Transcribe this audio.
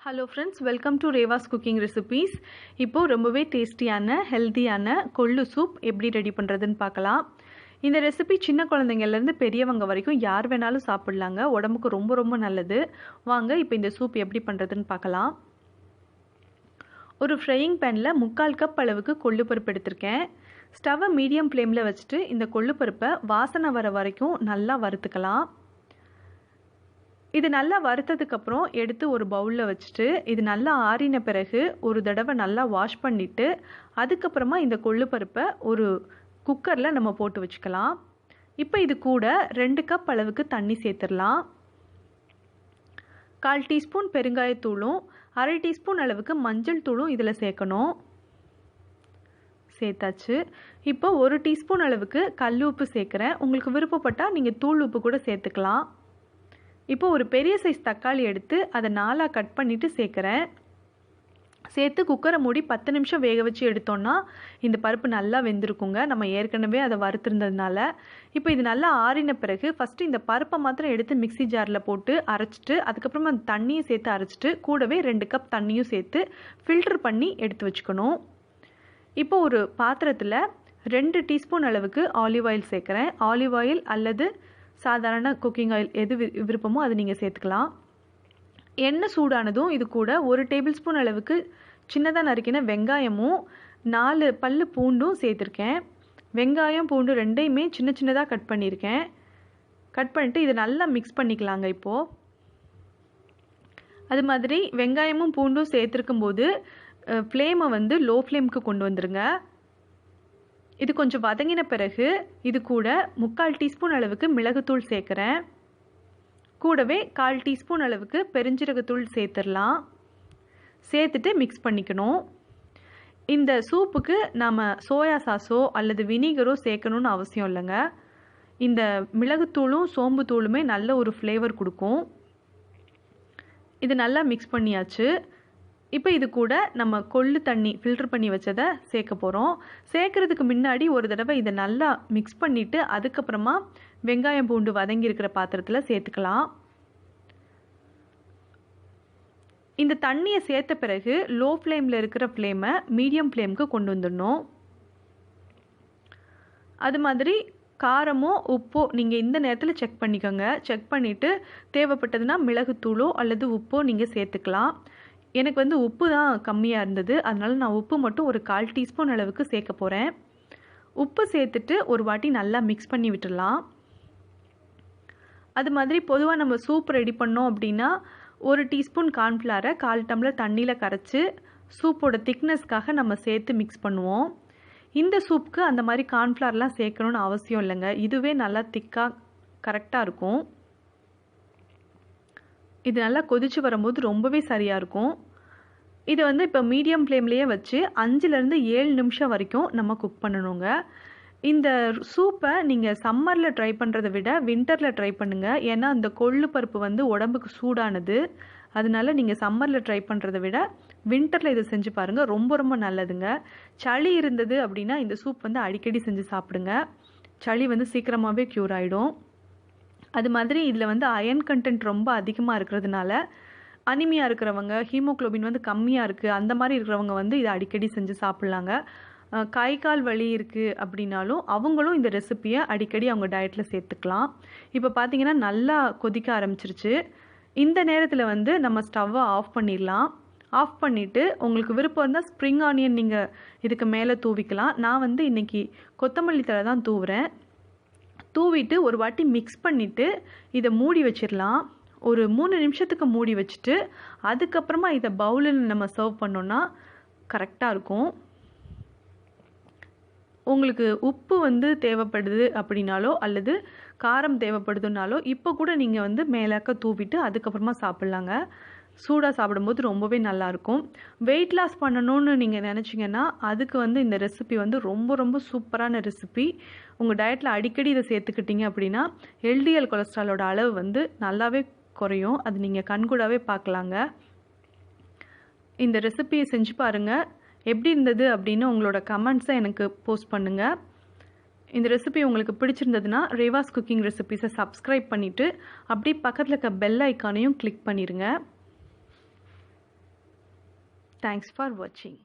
Hello friends, welcome to Reva's cooking recipes. இப்போ ரொம்பவே டேஸ்டியான ஹெல்தியான கொள்ளு சூப் எப்படி ரெடி பண்ணுறதுன்னு பார்க்கலாம். இந்த ரெசிபி சின்ன குழந்தைங்கள்லேருந்து பெரியவங்க வரைக்கும் யார் வேணாலும் சாப்பிட்லாங்க. உடம்புக்கு ரொம்ப ரொம்ப நல்லது. வாங்க இப்போ இந்த சூப் எப்படி பண்ணுறதுன்னு பார்க்கலாம். ஒரு ஃப்ரையிங் பேனில் 3/4 கப் அளவுக்கு கொள்ளு பருப்பு எடுத்திருக்கேன். ஸ்டவ்வை மீடியம் ஃப்ளேமில் வச்சுட்டு இந்த கொள்ளு பருப்பை வாசனை வர வரைக்கும் நல்லா வறுத்துக்கலாம். இது நல்லா வறுத்ததுக்கப்புறம் எடுத்து ஒரு பவுலில் வச்சுட்டு இது நல்லா ஆறின பிறகு ஒரு தடவை நல்லா வாஷ் பண்ணிவிட்டு அதுக்கப்புறமா இந்த கொள்ளு பருப்பை ஒரு குக்கரில் நம்ம போட்டு வச்சுக்கலாம். இப்போ இது கூட 2 கப் அளவுக்கு தண்ணி சேர்த்துடலாம். 1/4 டீஸ்பூன் பெருங்காயத்தூளும் 1/2 டீஸ்பூன் அளவுக்கு மஞ்சள் தூளும் இதில் சேர்க்கணும். சேர்த்தாச்சு. இப்போ 1 டீஸ்பூன் அளவுக்கு கல் உப்பு சேர்க்குறேன். உங்களுக்கு விருப்பப்பட்டால் நீங்கள் தூள் உப்பு கூட சேர்த்துக்கலாம். இப்போ ஒரு பெரிய சைஸ் தக்காளி எடுத்து அதை 4 கட் பண்ணிவிட்டு சேர்க்குறேன். சேர்த்து குக்கரை மூடி 10 நிமிஷம் வேக வச்சு எடுத்தோன்னா இந்த பருப்பு நல்லா வெந்திருக்குங்க. நம்ம ஏற்கனவே அதை வறுத்துருந்ததுனால. இப்போ இது நல்லா ஆறின பிறகு ஃபஸ்ட்டு இந்த பருப்பை மாத்திரம் எடுத்து மிக்சி ஜாரில் போட்டு அரைச்சிட்டு அதுக்கப்புறமா அந்த தண்ணியும் சேர்த்து அரைச்சிட்டு கூடவே 2 கப் தண்ணியும் சேர்த்து ஃபில்டர் பண்ணி எடுத்து வச்சுக்கணும். இப்போ ஒரு பாத்திரத்தில் 2 டீஸ்பூன் அளவுக்கு ஆலிவ் ஆயில் சேர்க்குறேன். ஆலிவ் ஆயில் அல்லது சாதாரண குக்கிங் ஆயில் எது விருப்பமோ அது நீங்கள் சேர்த்துக்கலாம். எண்ணெய் சூடானதும் இது கூட 1 டேபிள் ஸ்பூன் அளவுக்கு சின்னதாக நறுக்கின வெங்காயமும் 4 பல்லு பூண்டும் சேர்த்துருக்கேன். வெங்காயம் பூண்டு ரெண்டையுமே சின்ன சின்னதாக கட் பண்ணியிருக்கேன். கட் பண்ணிட்டு இதை நல்லா மிக்ஸ் பண்ணிக்கலாங்க. இப்போது அது மாதிரி வெங்காயமும் பூண்டும் சேர்த்துருக்கும் போது ஃப்ளேமை வந்து லோ ஃப்ளேமுக்கு கொண்டு வந்துடுங்க. இது கொஞ்சம் வதங்கின பிறகு இது கூட 3/4 டீஸ்பூன் அளவுக்கு மிளகுத்தூள் சேர்க்குறேன். கூடவே 1/4 டீஸ்பூன் அளவுக்கு பெருஞ்சீரகத்தூள் சேர்த்துடலாம். சேர்த்துட்டு மிக்ஸ் பண்ணிக்கணும். இந்த சூப்புக்கு நாம் சோயா சாஸோ அல்லது வினிகரோ சேர்க்கணுன்னு அவசியம் இல்லைங்க. இந்த மிளகுத்தூளும் சோம்பு தூளுமே நல்ல ஒரு ஃப்ளேவர் கொடுக்கும். இது நல்லா மிக்ஸ் பண்ணியாச்சு. இப்போ இது கூட நம்ம கொள்ளு தண்ணி ஃபில்டர் பண்ணி வச்சதை சேர்க்க போகிறோம். சேர்க்குறதுக்கு முன்னாடி ஒரு தடவை இதை நல்லா மிக்ஸ் பண்ணிவிட்டு அதுக்கப்புறமா வெங்காயம் பூண்டு வதங்கி இருக்கிற பாத்திரத்தில் சேர்த்துக்கலாம். இந்த தண்ணியை சேர்த்த பிறகு லோ ஃப்ளேமில் இருக்கிற ஃப்ளேமை மீடியம் ஃப்ளேமுக்கு கொண்டு வந்துடணும். அது மாதிரி காரமோ உப்போ நீங்கள் இந்த நேரத்தில் செக் பண்ணிக்கோங்க. செக் பண்ணிவிட்டு தேவைப்பட்டதுன்னா மிளகுத்தூளோ அல்லது உப்போ நீங்கள் சேர்த்துக்கலாம். எனக்கு வந்து உப்பு தான் கம்மியாக இருந்தது. அதனால் நான் உப்பு மட்டும் ஒரு 1/4 டீஸ்பூன் அளவுக்கு சேர்க்க போகிறேன். உப்பு சேர்த்துட்டு ஒரு வாட்டி நல்லா மிக்ஸ் பண்ணி விட்டுடலாம். அது மாதிரி பொதுவாக நம்ம சூப் ரெடி பண்ணோம் அப்படின்னா 1 டீஸ்பூன் கார்ன்ஃப்ளவரை 1/4 டம்ளர் தண்ணியில் கரைச்சி சூப்போட திக்னஸ்க்காக நம்ம சேர்த்து மிக்ஸ் பண்ணுவோம். இந்த சூப்புக்கு அந்த மாதிரி கார்ன்ஃப்ளவர்லாம் சேர்க்கணுன்னு அவசியம் இல்லைங்க. இதுவே நல்லா திக்காக கரெக்டாக இருக்கும். இது நல்லா கொதிச்சு வரும்போது ரொம்பவே சரியாக இருக்கும். இது வந்து இப்போ மீடியம் ஃப்ளேம்லேயே வச்சு 5லேருந்து 7 நிமிஷம் வரைக்கும் நம்ம குக் பண்ணணுங்க. இந்த சூப்பை நீங்கள் சம்மரில் ட்ரை பண்ணுறதை விட வின்டரில் ட்ரை பண்ணுங்கள். ஏன்னா இந்த கொள்ளு பருப்பு வந்து உடம்புக்கு சூடானது. அதனால நீங்கள் சம்மரில் ட்ரை பண்ணுறதை விட வின்டரில் இதை செஞ்சு பாருங்கள். ரொம்ப ரொம்ப நல்லதுங்க. சளி இருந்தது அப்படின்னா இந்த சூப் வந்து அடிக்கடி செஞ்சு சாப்பிடுங்க. சளி வந்து சீக்கிரமாகவே க்யூர் ஆகிடும். அது மாதிரி இதில் வந்து அயன் கண்டென்ட் ரொம்ப அதிகமாக இருக்கிறதுனால அனிமியா இருக்கிறவங்க, ஹீமோக்ளோபின் வந்து கம்மியாக இருக்குது அந்த மாதிரி இருக்கிறவங்க வந்து இதை அடிக்கடி செஞ்சு சாப்பிட்லாங்க. கை கால் வலி இருக்குது அப்படின்னாலும் அவங்களும் இந்த ரெசிப்பியை அடிக்கடி அவங்க டயட்டில் சேர்த்துக்கலாம். இப்போ பார்த்தீங்கன்னா நல்லா கொதிக்க ஆரம்பிச்சிருச்சு. இந்த நேரத்தில் வந்து நம்ம ஸ்டவ்வை ஆஃப் பண்ணிடலாம். ஆஃப் பண்ணிவிட்டு உங்களுக்கு விருப்பம் இருந்தால் ஸ்ப்ரிங் ஆனியன் நீங்கள் இதுக்கு மேலே தூவிக்கலாம். நான் வந்து இன்றைக்கி கொத்தமல்லி தழை தான் தூவுறேன். தூவிட்டு ஒரு வாட்டி மிக்ஸ் பண்ணிவிட்டு இதை மூடி வச்சிடலாம். ஒரு 3 நிமிஷத்துக்கு மூடி வச்சுட்டு அதுக்கப்புறமா இதை பவுலில் நம்ம சர்வ் பண்ணோன்னா கரெக்டாக இருக்கும். உங்களுக்கு உப்பு வந்து தேவைப்படுது அப்படின்னாலோ அல்லது காரம் தேவைப்படுதுனாலோ இப்போ கூட நீங்கள் வந்து மேலாக்க தூவிட்டு அதுக்கப்புறமா சாப்பிட்லாங்க. சூடாக சாப்பிடும்போது ரொம்பவே நல்லாயிருக்கும். வெயிட் லாஸ் பண்ணணும்னு நீங்கள் நினச்சிங்கன்னா அதுக்கு வந்து இந்த ரெசிபி வந்து ரொம்ப ரொம்ப சூப்பரான ரெசிபி. உங்கள் டயட்டில் அடிக்கடி இதை சேர்த்துக்கிட்டீங்க அப்படின்னா எல்டிஎல் கொலஸ்ட்ராலோட அளவு வந்து நல்லாவே குறையும். அது நீங்கள் கண்கூடாவே பார்க்கலாங்க. இந்த ரெசிபியை செஞ்சு பாருங்கள். எப்படி இருந்தது அப்படின்னு உங்களோட கமெண்ட்ஸை எனக்கு போஸ்ட் பண்ணுங்கள். இந்த ரெசிபி உங்களுக்கு பிடிச்சிருந்ததுன்னா ரேவாஸ் குக்கிங் ரெசிபிஸை சப்ஸ்கிரைப் பண்ணிவிட்டு அப்படியே பக்கத்தில் இருக்க பெல் ஐக்கானையும் கிளிக் பண்ணிடுங்க. தேங்க்ஸ் ஃபார் வாட்சிங்.